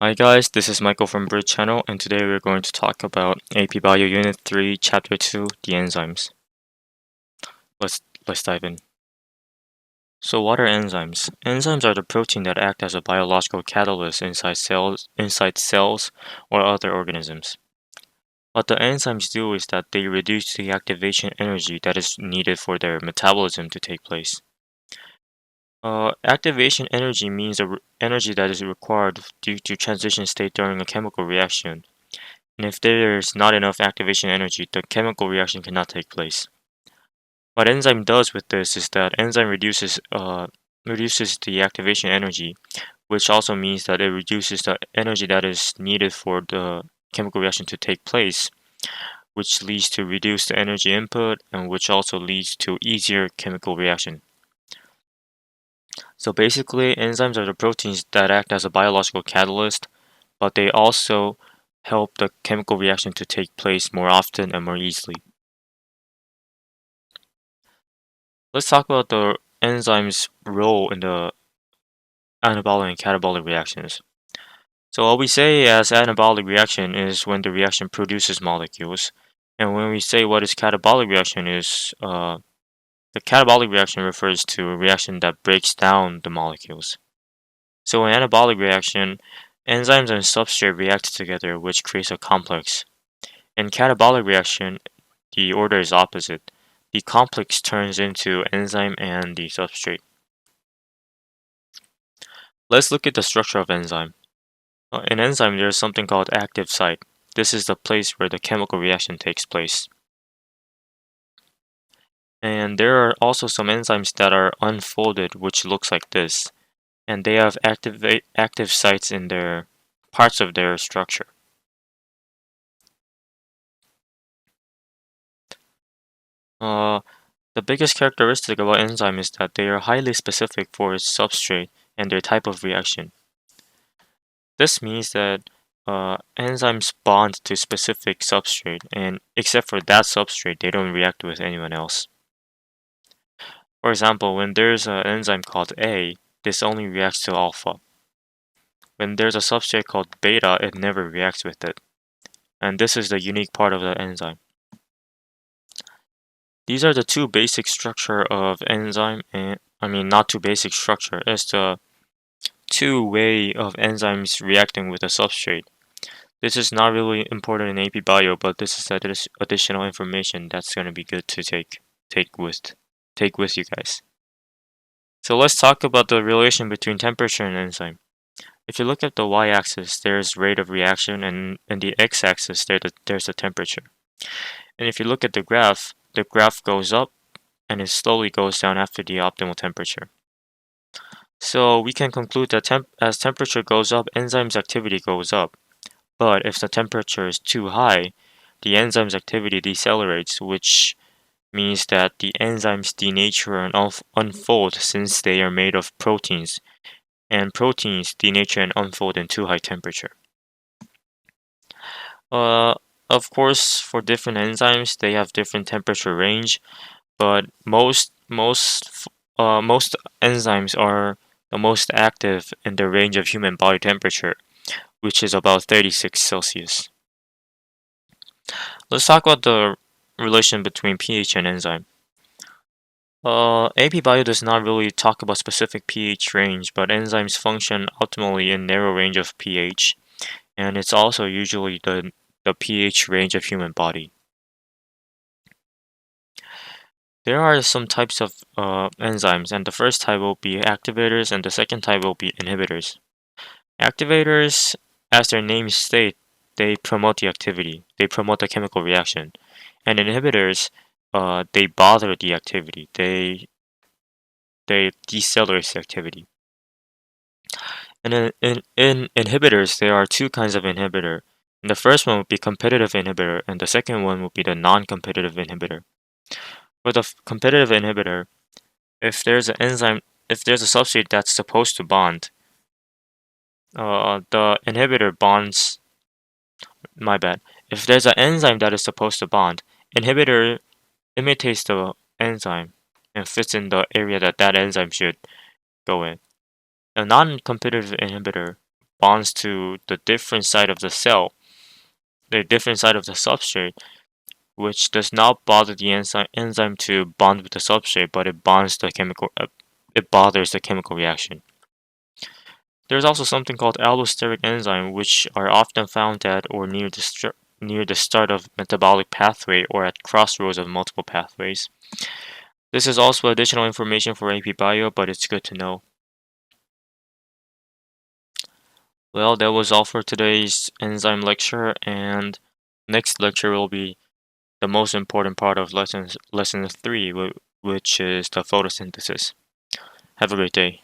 Hi guys, this is Michael from Bridge Channel, and today we're going to talk about AP Bio Unit 3, Chapter 2, the enzymes. Let's dive in. So what are enzymes? Enzymes are the protein that act as a biological catalyst inside cells or other organisms. What the enzymes do is that they reduce the activation energy that is needed for their metabolism to take place. Activation energy means the energy that is required due to transition state during a chemical reaction. And if there is not enough activation energy, the chemical reaction cannot take place. What enzyme does with this is that enzyme reduces the activation energy, which also means that it reduces the energy that is needed for the chemical reaction to take place, which leads to reduced energy input and which also leads to easier chemical reaction. So basically, enzymes are the proteins that act as a biological catalyst, but they also help the chemical reaction to take place more often and more easily. Let's talk about the enzyme's role in the anabolic and catabolic reactions. So what we say as anabolic reaction is when the reaction produces molecules, and when we say what is catabolic reaction is the catabolic reaction refers to a reaction that breaks down the molecules. So in anabolic reaction, enzymes and substrate react together, which creates a complex. In catabolic reaction, the order is opposite. The complex turns into enzyme and the substrate. Let's look at the structure of enzyme. In enzyme, there is something called active site. This is the place where the chemical reaction takes place. And there are also some enzymes that are unfolded, which looks like this. And they have active sites in their parts of their structure. The biggest characteristic about enzyme is that they are highly specific for its substrate and their type of reaction. This means that enzymes bond to specific substrate, and except for that substrate, they don't react with anyone else. For example, when there's an enzyme called A, this only reacts to alpha. When there's a substrate called beta, it never reacts with it. And this is the unique part of the enzyme. These are the two basic structure of enzyme, and not two basic structure, it's the two way of enzymes reacting with a substrate. This is not really important in AP Bio, but this is additional information that's going to be good to take with you guys. So let's talk about the relation between temperature and enzyme. If you look at the y-axis, there's rate of reaction, and in the x-axis, there's the temperature. And if you look at the graph goes up, and it slowly goes down after the optimal temperature. So we can conclude that as temperature goes up, enzyme's activity goes up. But if the temperature is too high, the enzyme's activity decelerates, which means that the enzymes denature and unfold since they are made of proteins, and proteins denature and unfold in too high temperature. Of course, for different enzymes, they have different temperature range, but most enzymes are the most active in the range of human body temperature, which is about 36 Celsius. Let's talk about the relation between pH and enzyme. AP Bio does not really talk about specific pH range, but enzymes function optimally in narrow range of pH, and it's also usually the pH range of human body. There are some types of enzymes, and the first type will be activators, and the second type will be inhibitors. Activators, as their names state, they promote the activity, they promote the chemical reaction, and inhibitors, they bother the activity, they decelerate the activity. And in inhibitors, there are two kinds of inhibitor. And the first one would be competitive inhibitor, and the second one would be the non-competitive inhibitor. For the competitive inhibitor, if there's a substrate that's supposed to bond, the inhibitor bonds. My bad. If there's an enzyme that is supposed to bond, inhibitor imitates the enzyme and fits in the area that enzyme should go in. A non-competitive inhibitor bonds to the different side of the cell, the different side of the substrate, which does not bother the enzyme to bond with the substrate, but it bothers the chemical reaction. There's also something called allosteric enzyme, which are often found at or near the start of metabolic pathway or at crossroads of multiple pathways. This is also additional information for AP Bio, but it's good to know. Well, that was all for today's enzyme lecture, and next lecture will be the most important part of lesson 3, which is the photosynthesis. Have a great day.